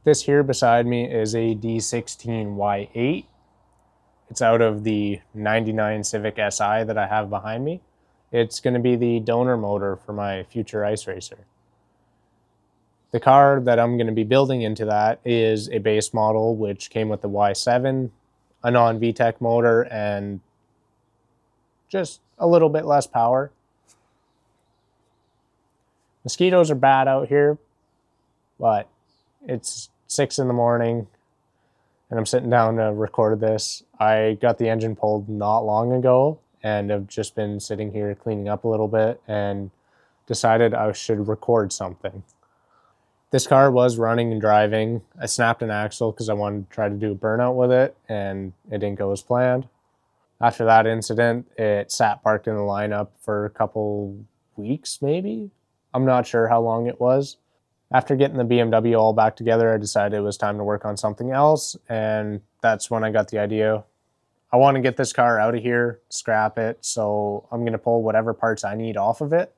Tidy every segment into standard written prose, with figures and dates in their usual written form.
This here beside me is a D16Y8. It's out of the 99 Civic Si that I have behind me. It's going to be the donor motor for my future ice racer. The car that I'm going to be building into that is a base model which came with the Y7, a non-VTEC motor, and just a little bit less power. Mosquitoes are bad out here, but it's 6 in the morning and I'm sitting down to record this. I got the engine pulled not long ago and have just been sitting here cleaning up a little bit and decided I should record something. This car was running and driving. I snapped an axle because I wanted to try to do a burnout with it, and it didn't go as planned. After that incident, it sat parked in the lineup for a couple weeks, maybe. I'm not sure how long it was. After getting the BMW all back together, I decided it was time to work on something else, and that's when I got the idea. I want to get this car out of here, scrap it, so I'm going to pull whatever parts I need off of it,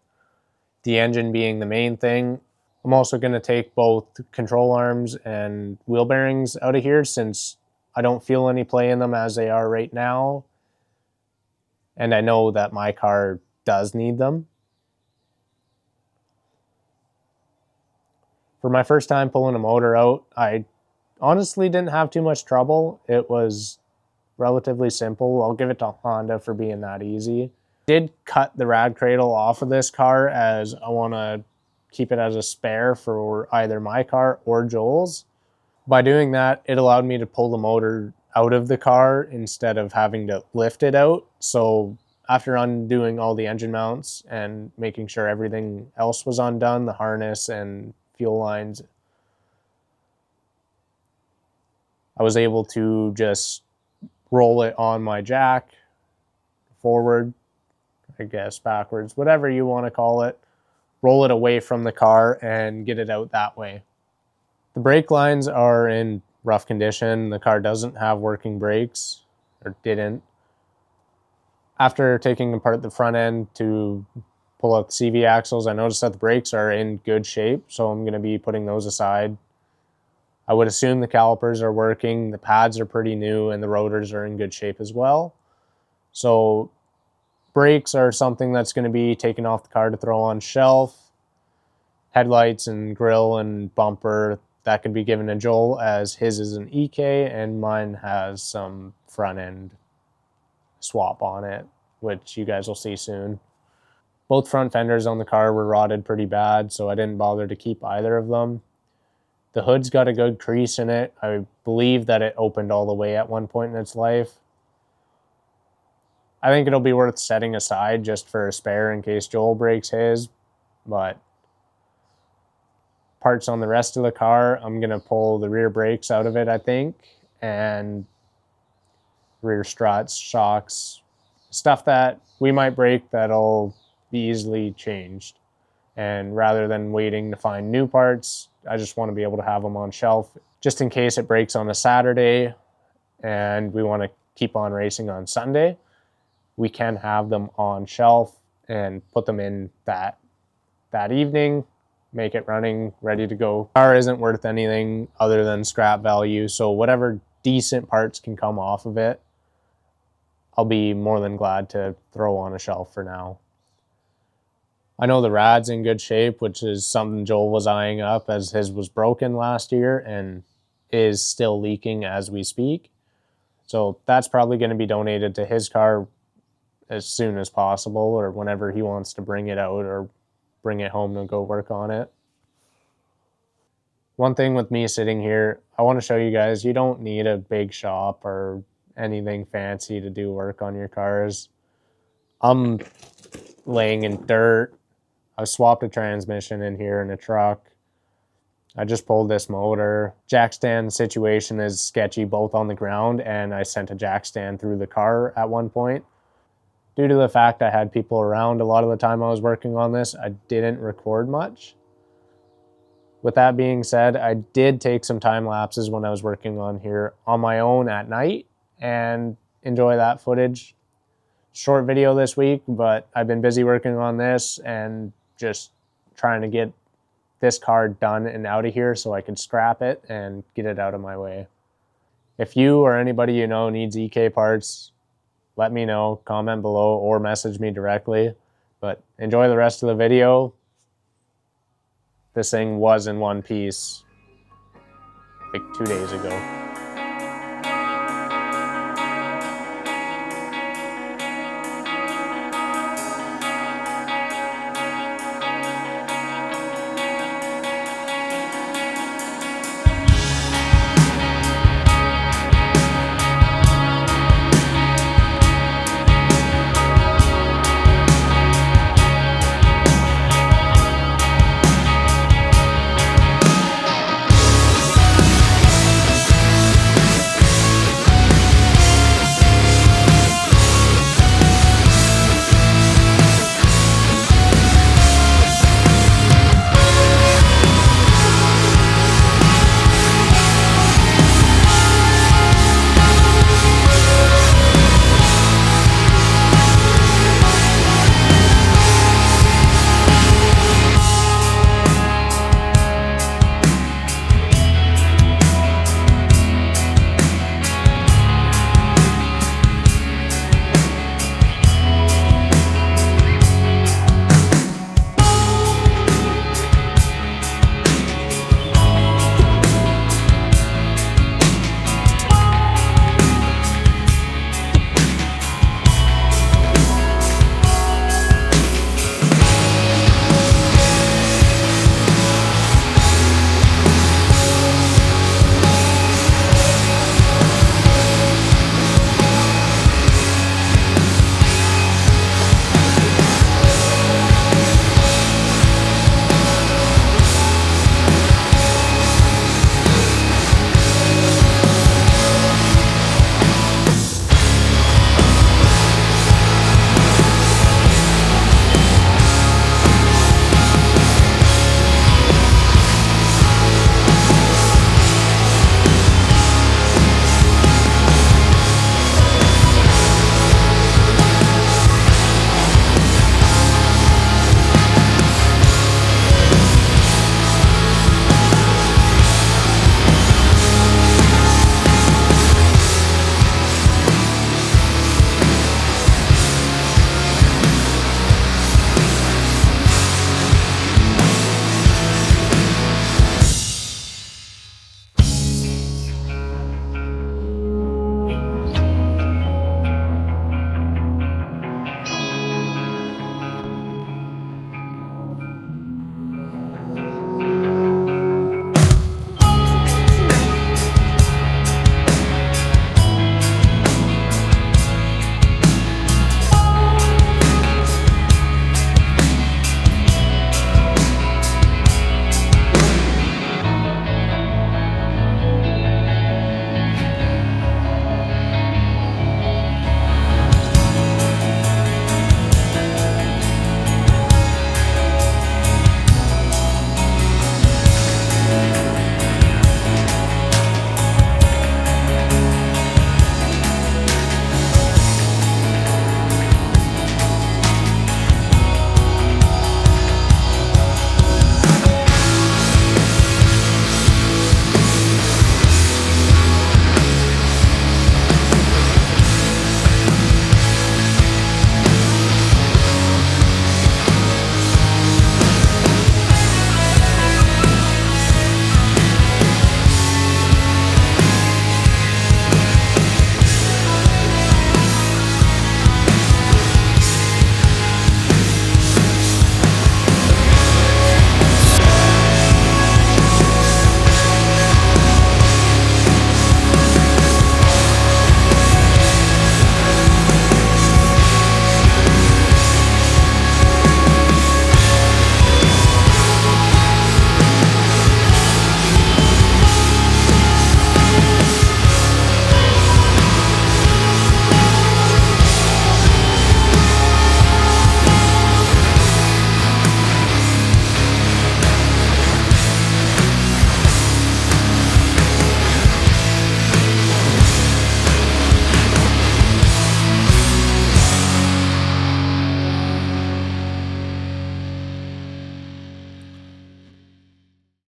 the engine being the main thing. I'm also going to take both control arms and wheel bearings out of here since I don't feel any play in them as they are right now, and I know that my car does need them. For my first time pulling a motor out, I honestly didn't have too much trouble. It was relatively simple. I'll give it to Honda for being that easy. Did cut the rad cradle off of this car as I want to keep it as a spare for either my car or Joel's. By doing that, it allowed me to pull the motor out of the car instead of having to lift it out. So after undoing all the engine mounts and making sure everything else was undone, the harness and fuel lines, I was able to just roll it on my jack, forward, I guess, backwards, whatever you want to call it, roll it away from the car and get it out that way. The brake lines are in rough condition. The car doesn't have working brakes, or didn't. After taking apart the front end to pull out the CV axles, I noticed that the brakes are in good shape, so I'm going to be putting those aside. I would assume the calipers are working, the pads are pretty new, and the rotors are in good shape as well. So brakes are something that's going to be taken off the car to throw on shelf. Headlights and grill and bumper, that could be given to Joel as his is an EK and mine has some front end swap on it, which you guys will see soon. Both front fenders on the car were rotted pretty bad, so I didn't bother to keep either of them. The hood's got a good crease in it. I believe that it opened all the way at one point in its life. I think it'll be worth setting aside just for a spare in case Joel breaks his, but parts on the rest of the car, I'm going to pull the rear brakes out of it, I think, and rear struts, shocks, stuff that we might break that'll be easily changed. And rather than waiting to find new parts, I just want to be able to have them on shelf just in case it breaks on a Saturday and we want to keep on racing on Sunday. We can have them on shelf and put them in that evening, make it running, ready to go. The car isn't worth anything other than scrap value, so whatever decent parts can come off of it, I'll be more than glad to throw on a shelf for now. I know the rad's in good shape, which is something Joel was eyeing up as his was broken last year and is still leaking as we speak. So that's probably going to be donated to his car as soon as possible or whenever he wants to bring it out or bring it home to go work on it. One thing with me sitting here, I want to show you guys, you don't need a big shop or anything fancy to do work on your cars. I'm laying in dirt. I've swapped a transmission in here in a truck. I just pulled this motor. Jack stand situation is sketchy both on the ground and I sent a jack stand through the car at one point. Due to the fact I had people around a lot of the time I was working on this, I didn't record much. With that being said, I did take some time lapses when I was working on here on my own at night and enjoy that footage. Short video this week, but I've been busy working on this and just trying to get this car done and out of here so I could scrap it and get it out of my way. If you or anybody you know needs EK parts, let me know, comment below, or message me directly. But enjoy the rest of the video. This thing was in one piece like 2 days ago.